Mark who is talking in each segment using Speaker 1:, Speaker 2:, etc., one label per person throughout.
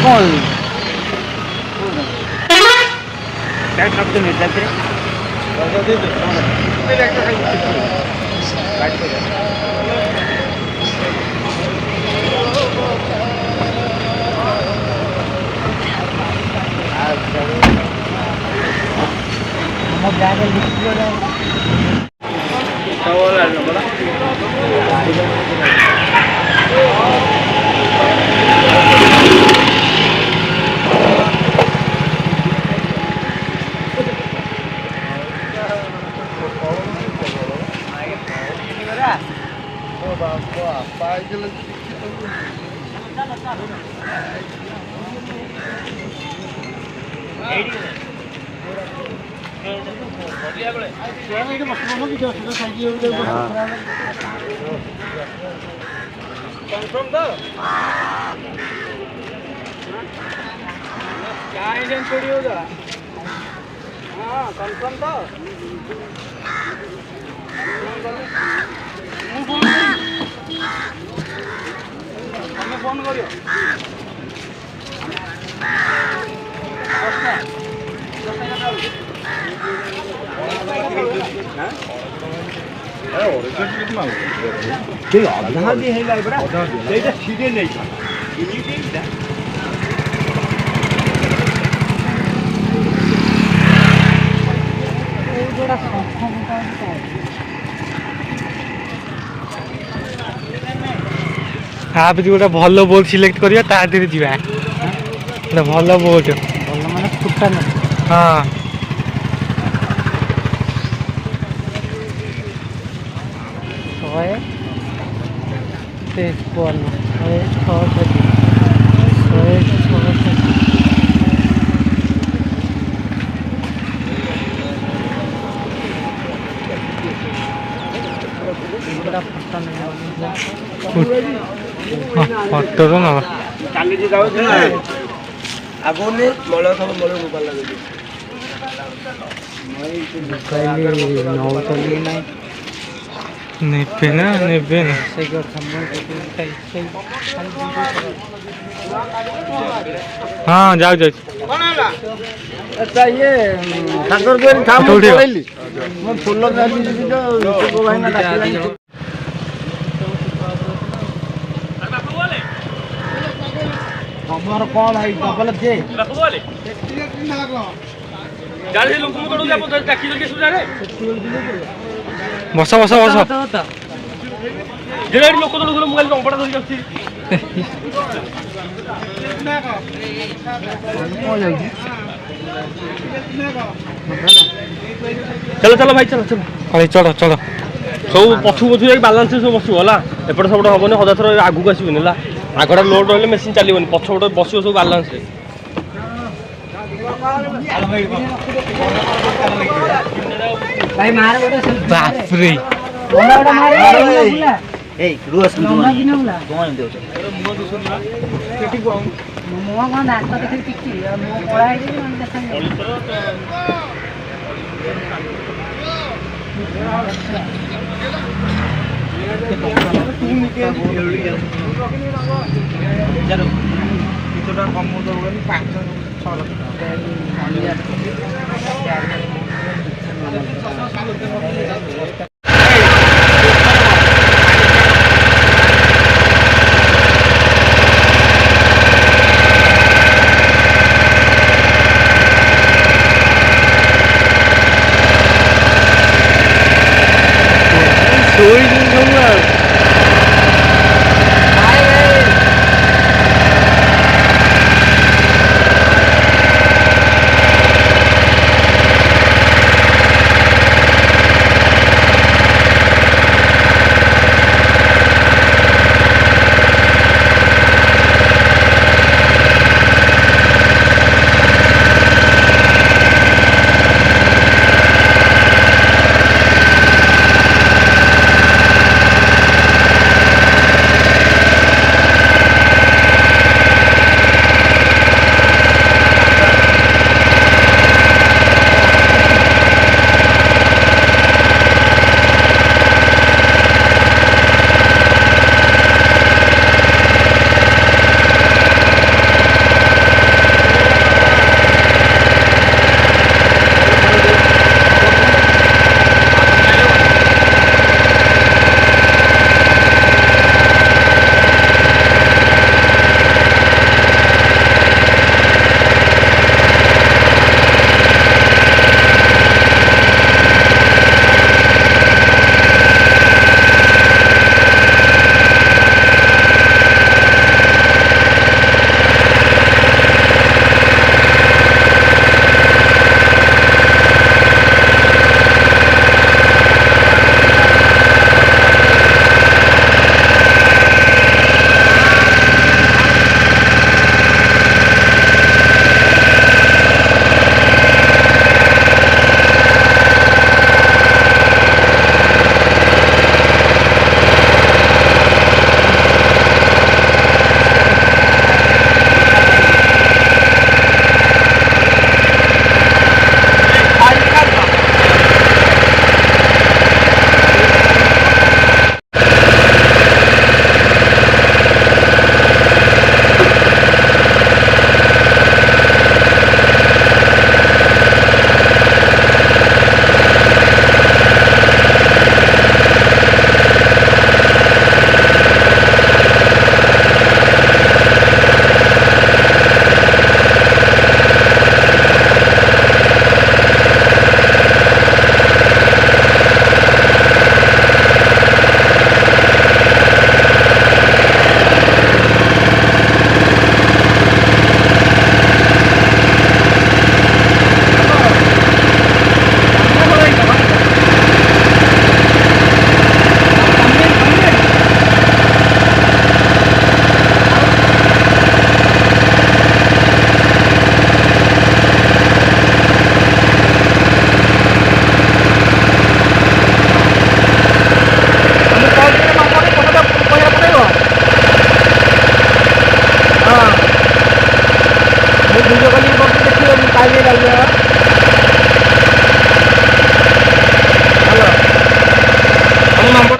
Speaker 1: आप गोटे भल बोट सिलेक्ट करिया ता देहरे जीवा भल बोट
Speaker 2: ମାନେ ଫୁଟା ନା
Speaker 1: हाँ
Speaker 2: ଶହେ 53 166
Speaker 1: ଫଟୋ ତ ନବା
Speaker 3: ଚାଲିଛି ଯାଉଛି ଆଗୁନି ମଳ ସବୁ ମଳ ମୋବାଇଲ ଲାଗୁଛି
Speaker 2: ନଉଛନ୍ତି ନାଇଁ
Speaker 1: ନେବେ ନା ନେବେ ନା
Speaker 2: ସେଇ କଥା
Speaker 1: ହଁ ଯାଉ ଯାଉଛି
Speaker 3: ଇଏ ସାଗର ପଳେଇଲି ମୁଁ ଫୁଲ ନେଇଯିବି ତ ଭାଇନା ଡାକିଲାନି ତମର କଣ ଭାଇ ଡବଲ ଯେ
Speaker 1: ବସ ବସ ବସ
Speaker 3: ଲୋକ ତ ମୋବାଇଲ କମ୍ପଟା ଧରିକି ଆସୁଛି चलो चलो भाई चलो चलो
Speaker 1: अरे चलो चलो
Speaker 3: सब पछू पछू जाई बालांस सब बसु होला एपट सब हबने हदा थर आगु आसीबनि होला आगडा लोड रहले मशीन चलीबनि पछोट बसियो सब बालांस रे
Speaker 2: भाई मार गोटे
Speaker 1: बाप रे
Speaker 2: ओला ओला मार बुला
Speaker 3: ए रुस
Speaker 2: लंबा दिन बुला
Speaker 3: कोन देउछ मुह दुसन ना केटी को
Speaker 2: मुह कोन दांत देखि टिकि मुह कोळा हे जे मन देखाय
Speaker 3: चलो कितोटा कम हो गनी 5 6 लाख
Speaker 4: ଭିଡ଼ିଓ କଲିଂ କରୁଛି ଦେଖିବେ ମୁଁ ପାଇଲେ ଯାଉଛି ହ୍ୟାଲୋ
Speaker 3: ଆମ ନମ୍ବର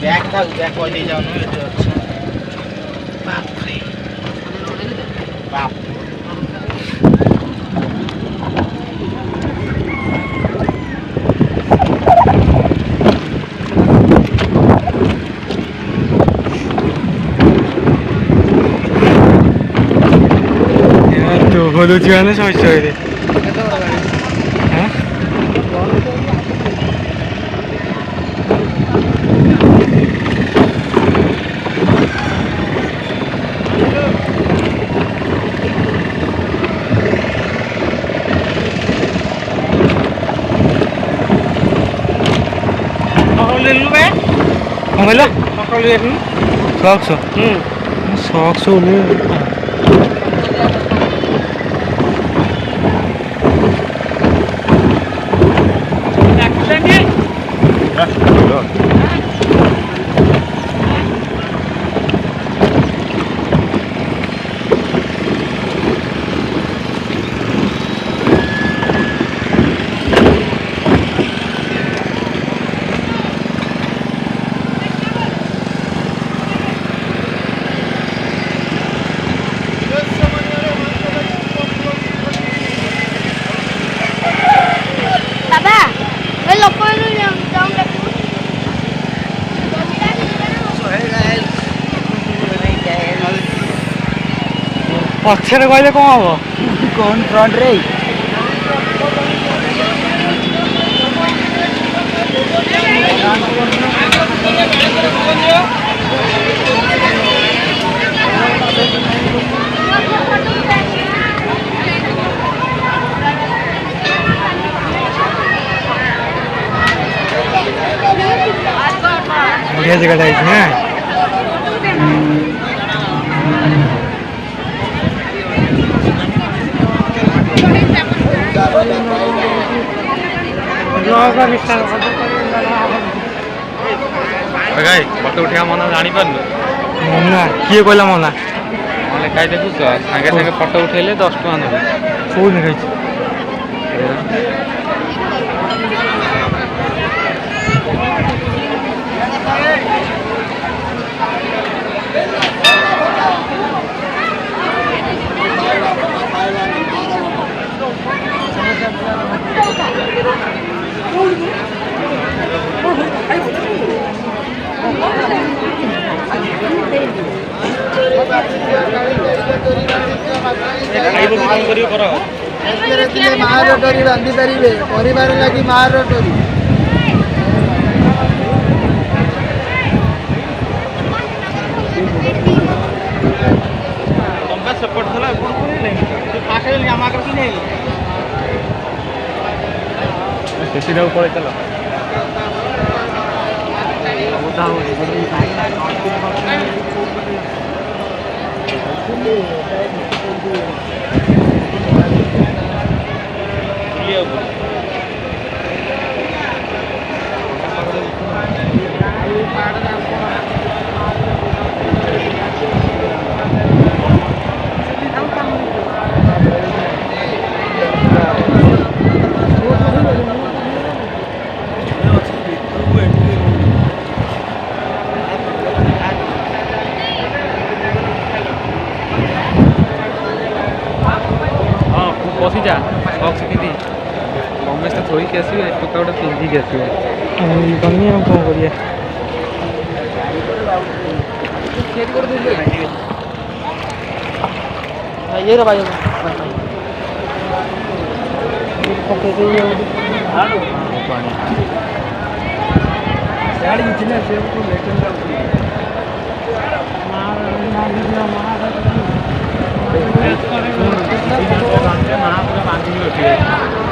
Speaker 4: ବ୍ୟାଗ୍ କହିଦେଇ ଯାଉନୁ ଏଠି ଅଛି ବାପରେ ବାପ
Speaker 1: ହଲୁଛି ମାନେ ଶୈଶବରେ କ'ଣ କହିଲ ସକ୍ସ ସକ୍ସ ଓହ୍ଲେଇ ପଛରେ କହିଲେ କ'ଣ ହବ
Speaker 4: କ'ଣ ଫ୍ରଣ୍ଟରେ
Speaker 1: ବଢ଼ିଆ ଜାଗାଟା ହେଇଛି ନା
Speaker 3: ଭାଇ ଫଟୋ ଉଠେଇବା ମନା ଜାଣିପାରୁନୁ
Speaker 1: ମନା କିଏ କହିଲା ମନା
Speaker 3: ଲେଖାଇ ଦେଖୁଛ ସାଙ୍ଗେ ସାଙ୍ଗେ ଫଟୋ ଉଠେଇଲେ 10 ଟଙ୍କା ନେବେ
Speaker 1: କେଉଁ ଲେଖାଇଛି
Speaker 2: Thank you.
Speaker 3: ଖାଇବାକୁ କଣ କରିବେ କର
Speaker 4: ଏଥିରେ ଥିଲେ ମାର ଡୋରି ବାନ୍ଧି ପାରିବେ ପରିବାର ଲାଗି ମାର ଡୋରି
Speaker 3: ତମେ ସେପଟ ଥିଲା ଏପଟ ଫାଷ୍ଟ ଆମ ଆଗରେ କି ନାହିଁ ସେଥିଟାକୁ ପଳେଇ ଚାଲ
Speaker 1: ବସିଯା ବକ୍ସ ପିନ୍ଧି ରମେଶ ତ ଥୋଇକି ଆସିବେ ଟୋକା ଗୋଟେ ପିନ୍ଧିକି ଆସିବେ ଗନି ଆଉ କ'ଣ କରିବା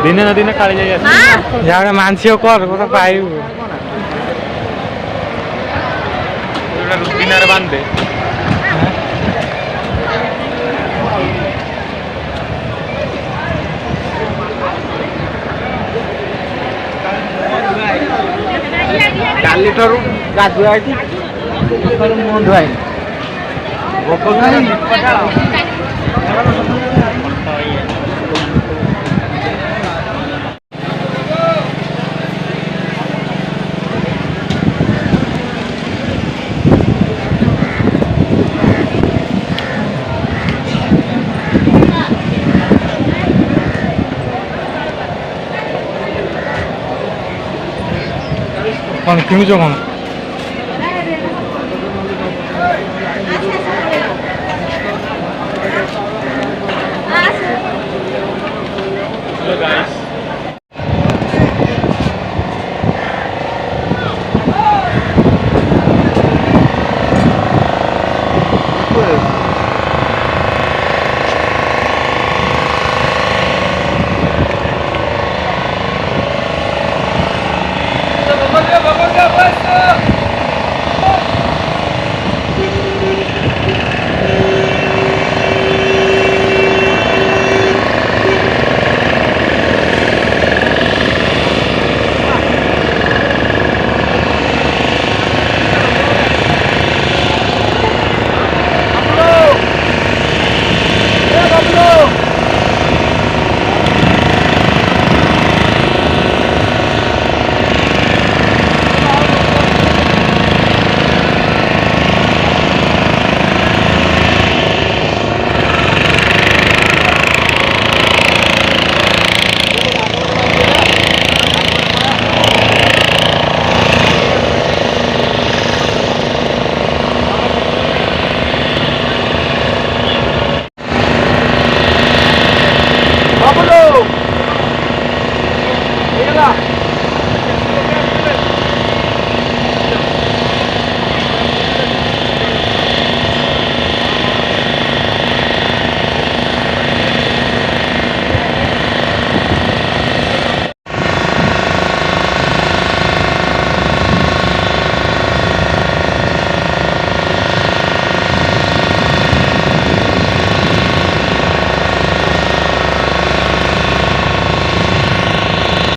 Speaker 1: ଦିନେ ନା ଦିନେ କାଳି ଯାଇ ଆସିବ ଯାହା ମାନସିକ କର କଥା ପାଇବୁ ରୁଟିନାରେ ବାନ୍ଧେ
Speaker 4: କାଲିଠାରୁ ଗାଧୁଆ ଏଠି ମୁହଁ ଧୁଆଇନି
Speaker 1: କ'ଣ କିଣୁଛ କ'ଣ